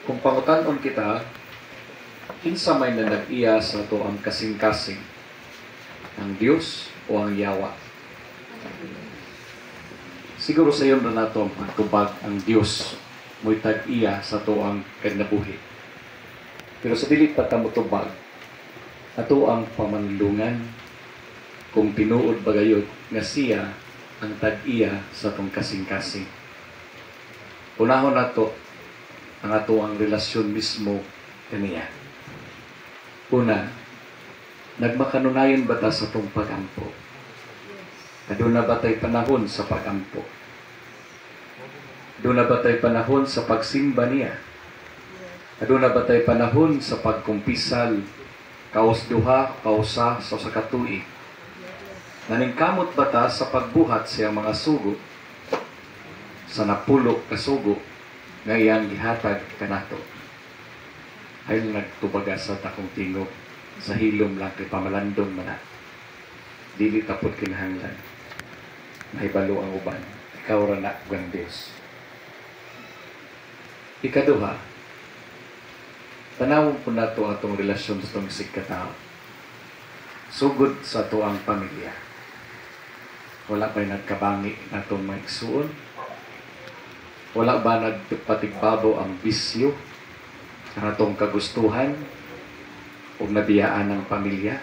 Kung pangutanon kita, kinsa may na nag-iya sa to ang kasing-kasing, ang Dios o ang Yawa? Siguro sa iyo na nato ang pagtubag ang Dios mo'y tag-iya sa to ang kinabuhi. Pero sa dili pa ta motubag, ato ang pamanlungan kung tinuod bagayod nga siya ang tag-iya sa tong kasing-kasing. Unahon nato ang ato ang relasyon mismo kaniya. Una, nagmakanunayon ba ta sa tong pagampo? Aduna ba tay panahon sa pagampo? Aduna ba tay panahon sa pagsimba niya? Aduna ba tay panahon sa pagkumpisal, kaos duha, kausa, sa katuig? Naningkamot ba ta sa pagbuhat sa mga sugo, sa napulok kasugo, nga iyang gihatag kanato? Ay nagtubaga sa takong tingog, sa hilom lang kay pamalandong man. Dili tapod kinahanglan. Mahibalo ang uban. Ikaw ra na ang Dios. Ikaduha, tanawon po nato atong relasyon sa itong isig katao. Sugod sa ato ang pamilya. Wala ba'y nagkabangi natong maigsuon? Wala ba nagpatigbabaw ang bisyo ang atong kagustuhan o nabiyaan ng pamilya?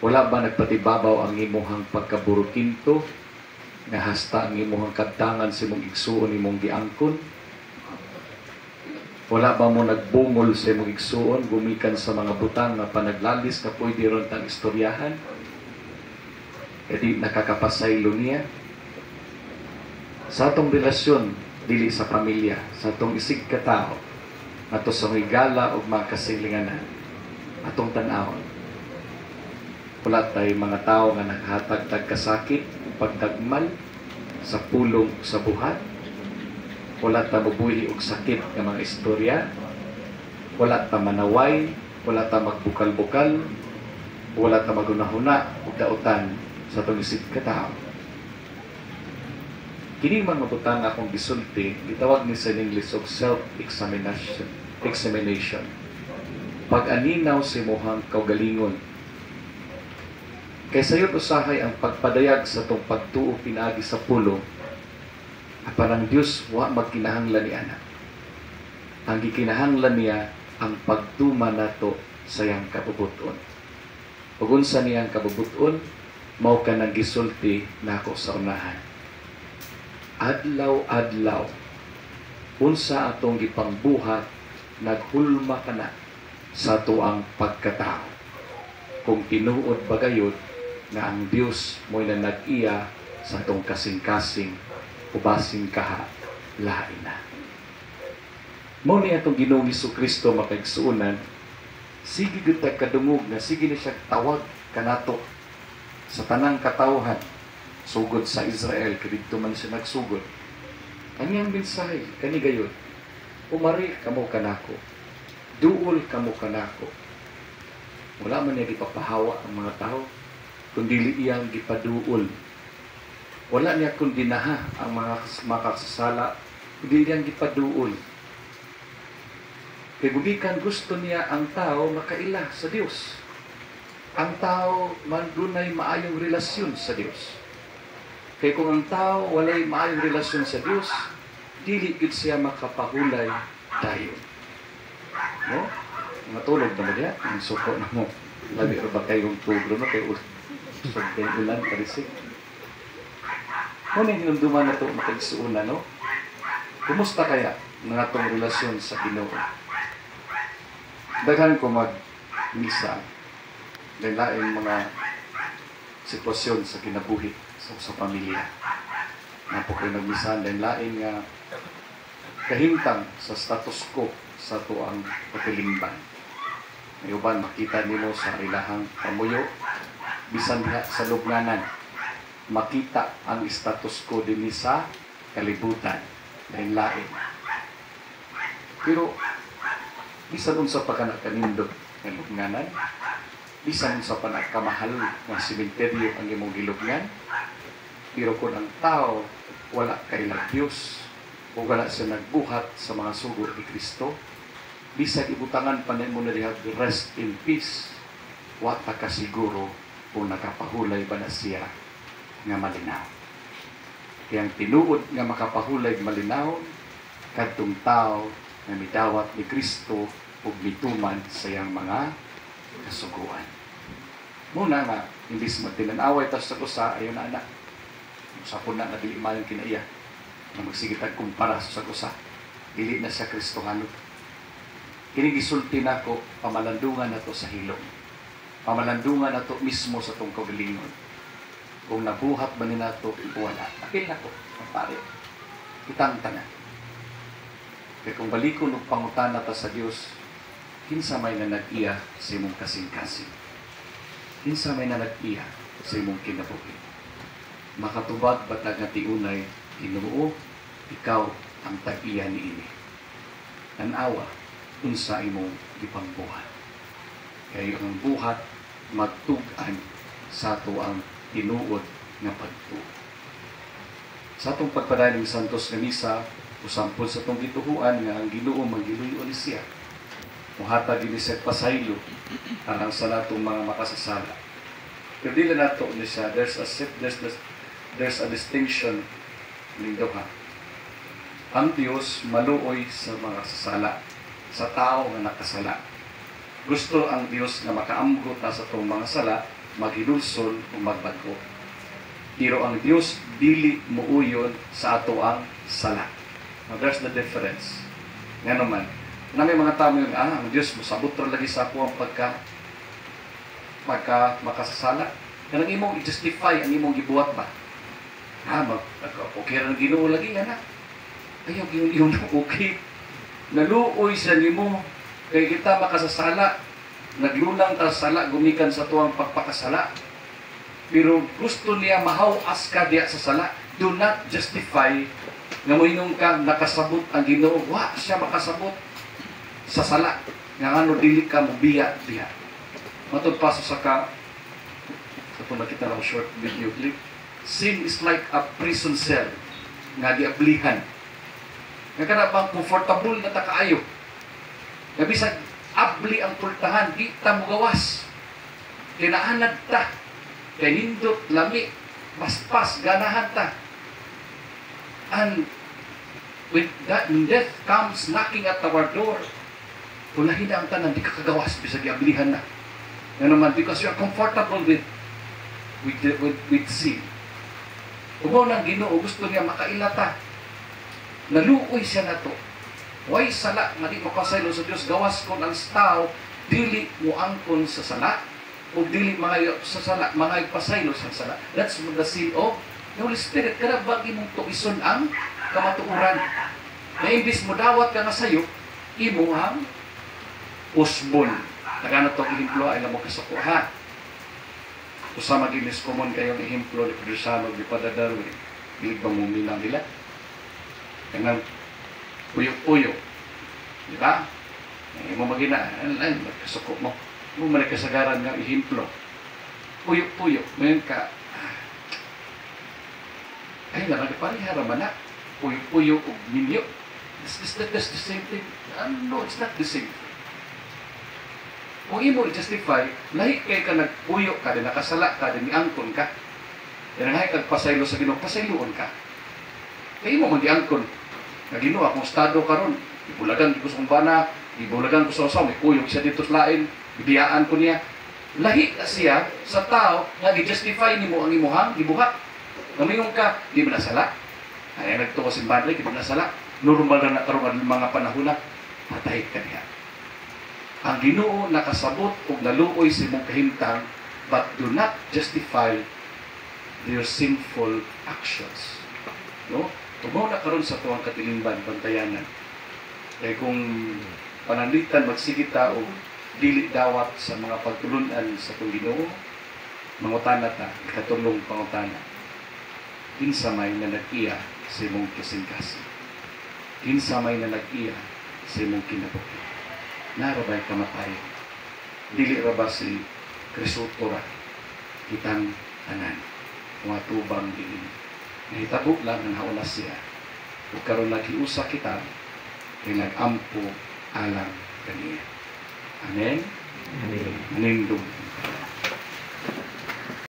Wala ba nagpatibabaw ang imuhang pagkaburukinto nga hasta ang imuhang kadtangan sa imong igsuon imong giangkon? Wala ba mo nagbungol sa imong igsuon gumikan sa mga butang na panaglalis na pwede ron tang istoryahan? Kadi nakakapasaylo niya sa atong relasyon dili sa pamilya, sa atong isig katao, ato sa higala o mga kasilinganan, atong tanawon. Wala tayo mga tao nga naghatag kasakit, pagdagmal, sa pulong sa buhat. Wala ta mabuhi og sakit nga mga istorya. Wala ta manaway, wala ta magbukal-bukal, wala ta magunahuna og dautan sa atong isig katao. Kini mga butang akong gisulti, gitawag ni sa English og self-examination. Pag-aninaw si mohang kaugalingon. Kaysa yun usahay ang pagpadayag sa itong pagtuo pinagi sa pulo, apan ang Diyos wa magkinahanglan ni anak. Ang gikinahanglan niya ang pagtuma nato sa iyang kabubuton. Ug unsa niyang kabubuton, mao ka nang gisulti nako sa unahan. Adlaw-adlaw, unsa atong gipangbuhat, naghulma ka na sa tuang pagkatao. Kung tinuod bagayod na ang Dios mo'y na nag-iya sa atong kasing-kasing ubasing kaha lain na. Mo ni atong Ginoong Hesukristo makaigsuonan, sige gud kadungog na sige na siya tawag kanato sa tanang katawhan. Sugod sa Israel, kadito man siya nagsugod. Kanyang mensahe, kani gayon, umari kamo kanako, duol kamo kanako. Wala man niya gipapahawa ang mga tao, kundi iyang gipaduol. Wala niya kundinaha ang mga makasasala, kundi iyang gipaduol. Kaya gumikan gusto niya ang tao makaila sa Diyos. Ang tao man dunay maayong relasyon sa Diyos. Kaya kung ang tao walay maayong relasyon sa Diyos, dili gid siya makapahulay tayo. No? Mga tulog na mo diya, ang suko na mo. Labi ba kayong tugro no? Kaya yung ulan, karisig. Kung hinumduman na ito makagsuuna, no? Kumusta kaya ng atong relasyon sa Ginoo? Daghan ko mag-misa, lain mga sitwasyon sa kinabuhi sa pamilya. Napo kayo nagmisan, lain nga kahintang sa status quo sa tuang pagkalimban. Mayuban, makita nimo sa ilahang pamuyo, bisan sa lubnganan, makita ang status quo din sa kalibutan, lain-lain. Pero, bisan unsa pa ka nakanindot ng lubnganan, bisan sa panagkamahal ng simenteryo ang imong gilubngan, pero kung ang tao wala kay Diyos, o wala siya nagbuhat sa mga sugo ni Kristo, bisag ibutangan pa nimo na diha rest in peace, wa ta kasiguro kung nakapahulay ba na siya nga malinaw. Kaya ang tinuod nga makapahulay malinaw, kadtong tao na midawat ni Kristo ug mituman sa iyang mga kasuguan. Muna nga, imbis magtinanaway tas sa kusa, ayon na anak. Sa po na dili maayong kinaiya na magsigitag kumpara sa kusa. Dili na sa Kristohano. Kini gisulti nako pamalandungan nato sa hilong. Pamalandungan nato mismo sa tong kagalingon. Kung nabuhat ba ni nato wala. Apil nako, pare. Kitang tanan. Kaya kung balikon og pangutana ta sa Dios, kinsa may nanag-iya sa imong kasing-kasing. Kinsa may nanag-iya sa imong kinabuhi. Makatubag batag nga tiunay, Ginoo, ikaw ang tag-iya niini. Tanawa unsa imong gipangbuhat. Kay ang buhat magtug-an sa ato ang tinuod nga pagtuo. Sa atong pagpadaling Santos nga misa, usampol sa itong gituhuan nga ang Ginoo magiluyo ni siya. Muhatag ini sa pasaylo alang sa natong mga makasasala. Pero dili nato ni siya, there's a distinction ning duha. Ang Dios maluoy sa mga sasala, sa tao nga nakasala. Gusto ang Dios nga makaamgot na sa itong mga sala, maghidulson o magbag-o. Pero ang Dios dili muuyon sa ato ang sala. Now, there's the difference. Nga naman, na may mga tao yung, ang Diyos, masabot rin lagi sa ako ang makasasala. Kaya ang imong i-justify, ang imong gibuhat ba? Okay rin Ginoo lagi nga na. Ayaw, yung okay. Naluoy sa nimo, kaya kita makasasala, naglulang ka sala, gumikan sa tuwang pagpakasala. Pero gusto niya mahawas ka diya sa sala. Do not justify nga mo inong ka nakasabot ang Ginoo. Wa siya makasabot sa sala. Nga ano dili ka mo biya diha. Matod pa sa ito nakita lang short video clip. Sin is like a prison cell nga diablihan. Nga kana bang comfortable na ta kaayo. Nga bisag abli ang pultahan, di ta mo gawas. Kinaanad ta. Kay nindot, lami, paspas, ganahan ta. And with that, death comes knocking at our door. Pulahin na ang tanan, di ka kagawas, bisag iablihan na. Yan naman, because you are comfortable with sin. Umaw ng Ginoo, gusto niya makailata. Naluoy siya na to. Way sala, nga di makasaylo sa Diyos, gawas ko ng tao, dili mo angkon sa sala, o dili mga sa sala, mga ipasaylo sa sala. That's the sin of the Holy Spirit. Kaya bagi mong tuison ang kamatuuran. Na imbis mo dawat ka nga sayo, imo ang usbon. Nagana itong ihimplo ay lamang kasako. Ha? Usama ginis common kayong ihimplo ni Pedrosano di Padadarwin. Bilig bang muminang nila? Kaya puyo-puyo. Di ba? Mo magina, ay, magkasako mo. Mo malikasagaran nga ihimplo. Puyo-puyo. Ngayon ka, ay, nakagparihara man na. Puyo-puyo o minyo. Is that the same thing? No, it's not the same thing. Kung imo i-justify, lahi kay ka nagpuyo ka, din nakasala ka, din niangkon ka. Yan ang kag pasaylo sa Ginoo, pasayloon ka. Kaya imo mag-iangkon. Na Ginoo, akong estado karon, ibulagan ko sa kumbana, ibulagan ko sa usaw, may puyog siya dito sa lain, ibiyaan ko niya. Lahi ka siya sa tao nga i-justify nimo ang imuhang gibuhat. Namingon ka, di mo nasala. Ay, nagtuwa si Badley, di mo nasala. Normal na karon ang mga panahon na, patay ka niya. Ang Ginoo nakasabot o naluoy sa imong kahimtang, but do not justify your sinful actions. No? Tumaw na karon sa tuwang katilingban, bantayanan. Kaya kung pananlitan, magsigita o dili dawat sa mga pagtulunan sa itong Ginoo, mangutana ta, ikatulong pangutana. Kinsa may nanag-iya sa imong kasing-kasing. Kinsa may nanag-iya sa imong kinabuhi. Narabay kamatay. Dili ra ba si Kristo ra kitang tanan. Mga tubang din. Nahitabo lang ang hauna siya. ug karon naghiusa kita kay nag-ampo alang kaniya. Amen. Amen. Manindong